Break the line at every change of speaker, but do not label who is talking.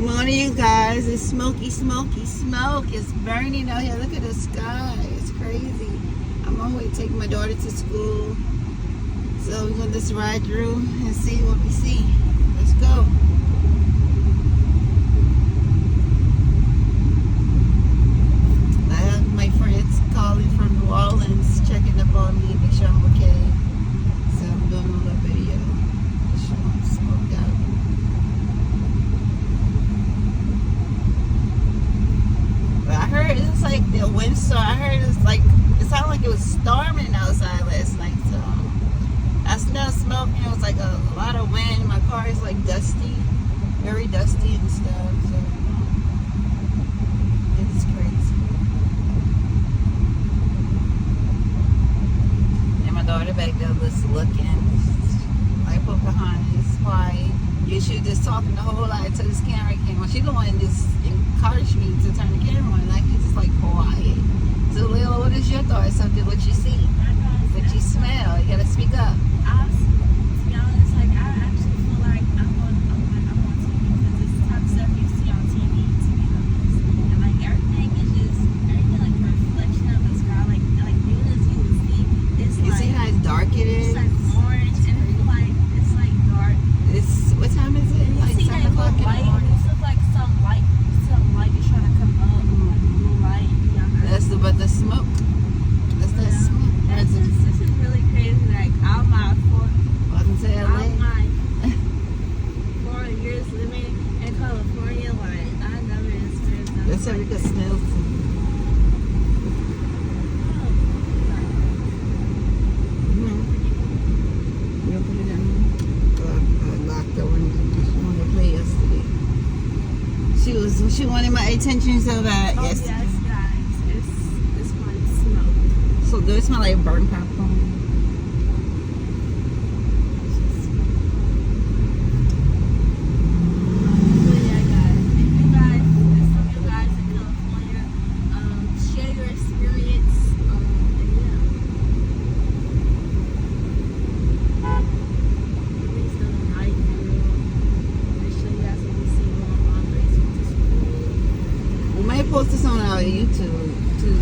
Morning, you guys. It's smoky smoke. It's burning out here. Look at the sky. It's crazy. I'm on my way to take my daughter to school. So we're going to just ride through and see what we see. Let's go. I have my friends calling from New Orleans, checking up on me, make sure I'm okay. So I'm doing a little video. Showing smoked out. I heard it's like the windstorm. I heard it sounded like it was storming outside last night. So I smell smoke. You know, it's like a lot of wind. My car is like dusty, very dusty and stuff. So it's crazy. And my daughter back there was looking like Pocahontas, quiet. You should just talking the whole lot until this camera came on. She the one just encouraged me to turn the camera on. Like it's just like quiet. So Lil, what is your thoughts? Something what you see, what you smell? You gotta speak up.
To be honest, like I actually feel like I'm on TV because this is the type of stuff you see on TV. To be honest, and like everything like a reflection of the sky. Like units you would see. It's
You see how dark it is?
It's like orange and it's like dark.
What time is it?
You
Like
see
7
that
o'clock in
little
the
light.
morning.
It looks like some light is trying to come up, like blue light.
But the smoke. That's that smoke.
This is really crazy. Like out my
Welcome to LA.
4 years living in California, like I never experienced nothing.
That's how we can smell some. You put it in. I locked the window. She wanted to play yesterday. She wanted my attention so bad.
Oh
Yes.
yes, guys. It's like smoke.
So do it smell like burnt popcorn?
But yeah, guys, if you guys, if some of you guys in California, share your experience. And yeah. It's the night view. Make sure you guys can see more on Facebook.
We might post this on our YouTube too.